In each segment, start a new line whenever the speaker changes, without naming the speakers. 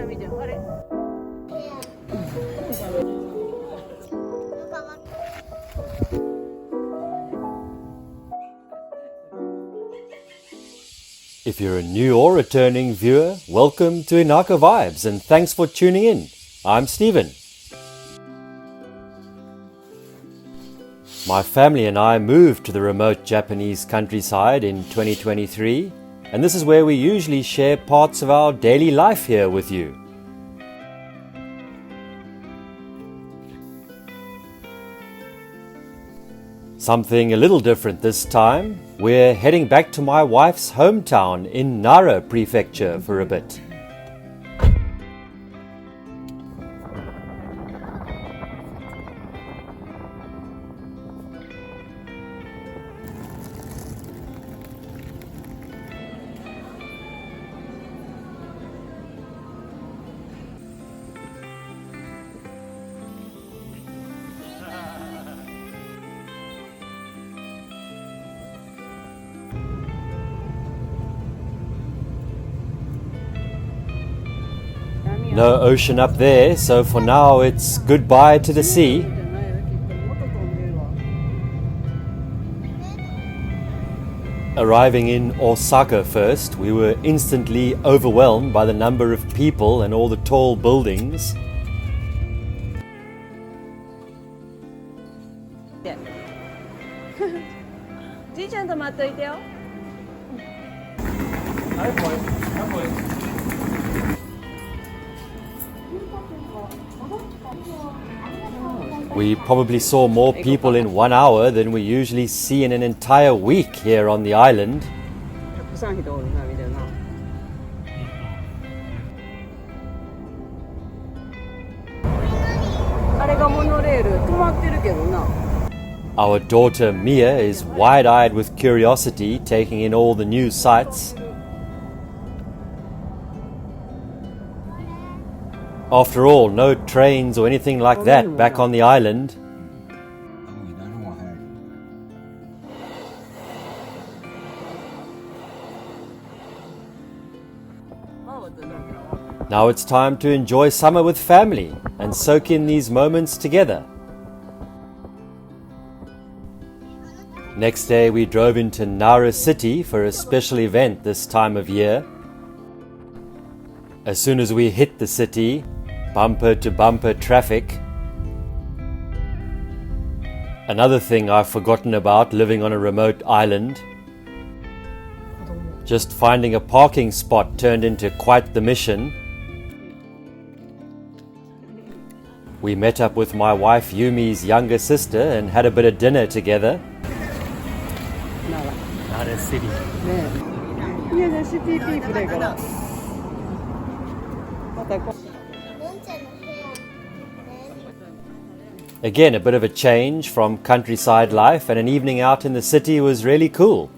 If you're a new or returning viewer, welcome to Inaka Vibes and thanks for tuning in. I'm Stephen. My family and I moved to the remote Japanese countryside in 2023, and this is where we usually share parts of our daily life here with you. Something a little different this time. We're heading back to my wife's hometown in Nara Prefecture for a bit. No ocean up there, so for now it's goodbye to the sea. Arriving in Osaka first, we were instantly overwhelmed by the number of people and all the tall buildings. We probably saw more people in 1 hour than we usually see in an entire week here on the island. Our daughter Mia is wide-eyed with curiosity, taking in all the new sights. After all, no trains or anything like that back on the island. Now it's time to enjoy summer with family and soak in these moments together. Next day we drove into Nara City for a special event this time of year. As soon as we hit the city, bumper to bumper traffic. Another thing I've forgotten about living on a remote island. Just finding a parking spot turned into quite the mission. We met up with my wife Yumi's younger sister and had a bit of dinner together. Nara City. Again, a bit of a change from countryside life, and an evening out in the city was really cool.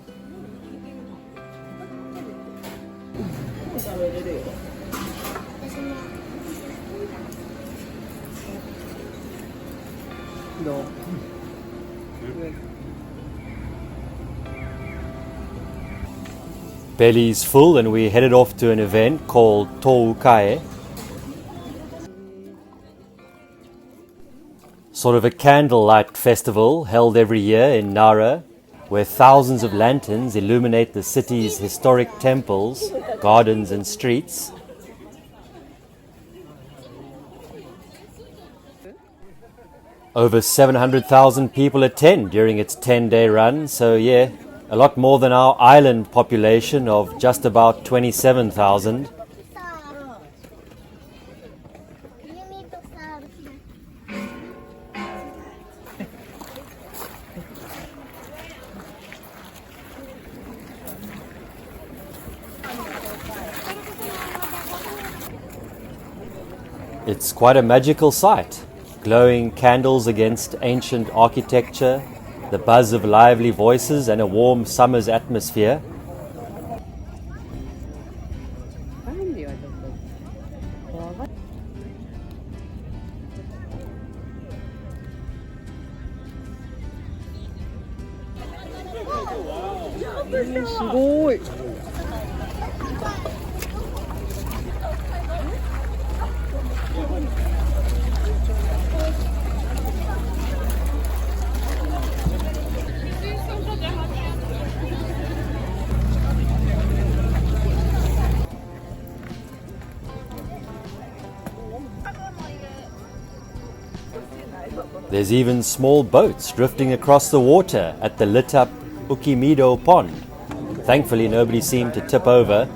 Belly's full and we headed off to an event called Tukai. Sort of a candlelight festival held every year in Nara, where thousands of lanterns illuminate the city's historic temples, gardens and streets. Over 700,000 people attend during its 10-day run, so yeah, a lot more than our island population of just about 27,000. It's quite a magical sight. Glowing candles against ancient architecture, the buzz of lively voices and a warm summer's atmosphere. There's even small boats drifting across the water at the lit-up Ukimido pond. Thankfully, nobody seemed to tip over.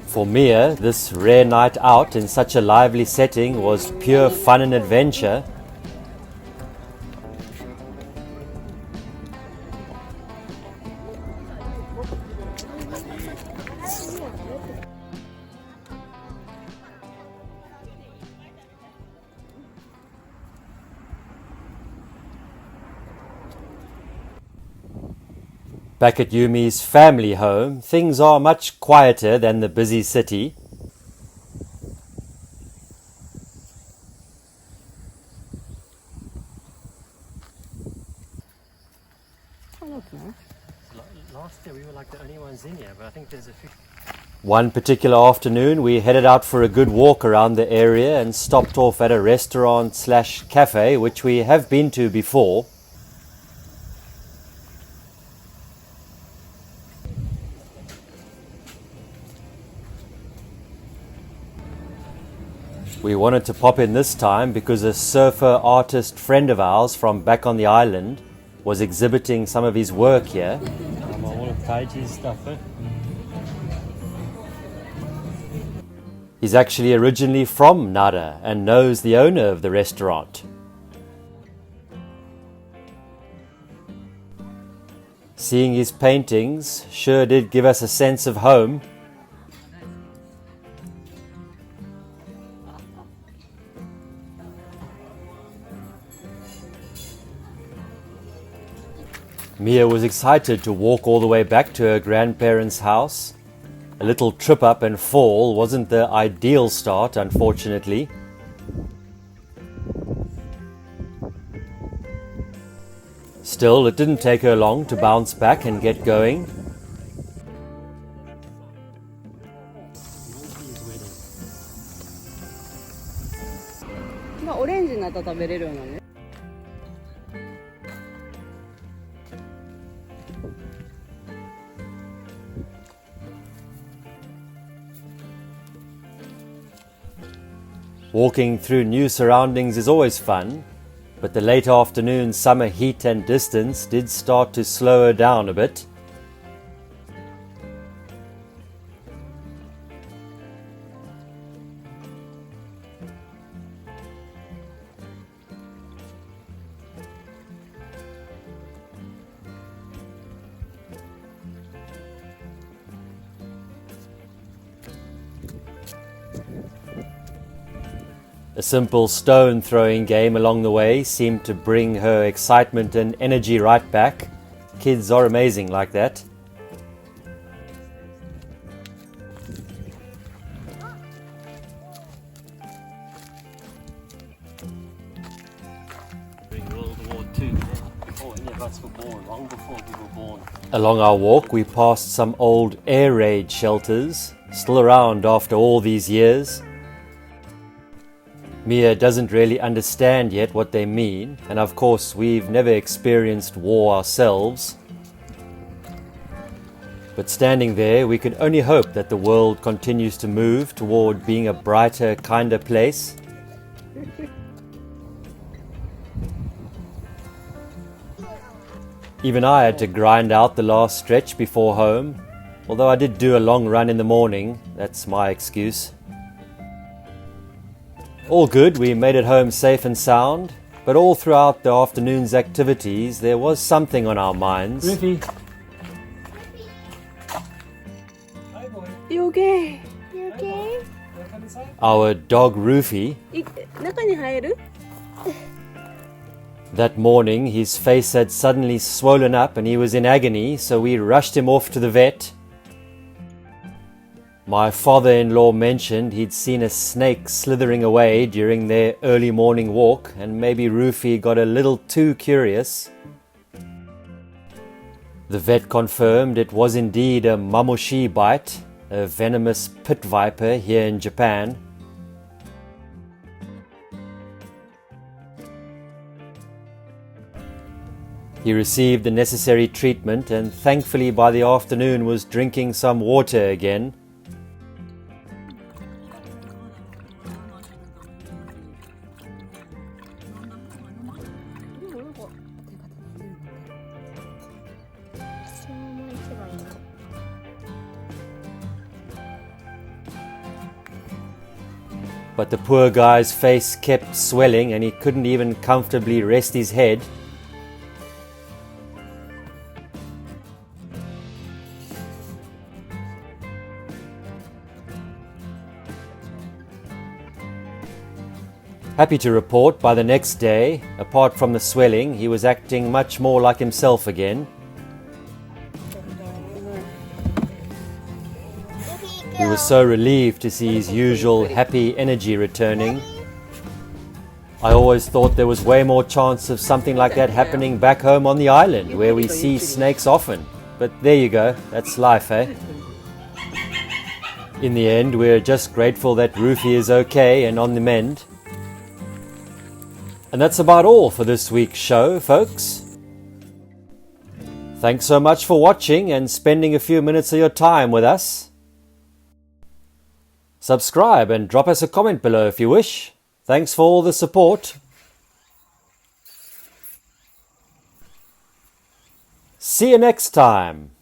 For Mia, this rare night out in such a lively setting was pure fun and adventure. Back at Yumi's family home, things are much quieter than the busy city.
Last year we were like the only ones in here, but I think there's a few.
One particular afternoon, we headed out for a good walk around the area and stopped off at a restaurant/cafe, which we have been to before. We wanted to pop in this time because a surfer artist friend of ours from back on the island was exhibiting some of his work here.
All of Kaiji's stuff, eh?
He's actually originally from Nara and knows the owner of the restaurant. Seeing his paintings sure did give us a sense of home. Mia was excited to walk all the way back to her grandparents' house. A little trip up and fall wasn't the ideal start, unfortunately. Still, it didn't take her long to bounce back and get going. Walking through new surroundings is always fun, but the late afternoon summer heat and distance did start to slow her down a bit. A simple stone throwing game along the way seemed to bring her excitement and energy right back. Kids are amazing like that.
During World War II, before any of us were born, long before we were born.
Along our walk, we passed some old air raid shelters, still around after all these years. Mia doesn't really understand yet what they mean, and of course we've never experienced war ourselves. But standing there, we can only hope that the world continues to move toward being a brighter, kinder place. Even I had to grind out the last stretch before home, although I did do a long run in the morning. That's my excuse. All good, we made it home safe and sound, but all throughout the afternoon's activities there was something on our minds.
Rufi.
You okay? You okay?
Our dog Rufi, That morning his face had suddenly swollen up and he was in agony, so we rushed him off to the vet. My father-in-law mentioned he'd seen a snake slithering away during their early morning walk, and maybe Rufi got a little too curious. The vet confirmed it was indeed a mamushi bite, a venomous pit viper here in Japan. He received the necessary treatment and thankfully by the afternoon was drinking some water again. But the poor guy's face kept swelling and he couldn't even comfortably rest his head. Happy to report by the next day, apart from the swelling, he was acting much more like himself again. He was so relieved to see his usual happy energy returning. I always thought there was way more chance of something like that happening back home on the island, where we see snakes often. But there you go, that's life, eh? In the end, we're just grateful that Rufi is okay and on the mend. And that's about all for this week's show, folks. Thanks so much for watching and spending a few minutes of your time with us. Subscribe and drop us a comment below if you wish. Thanks for all the support. See you next time.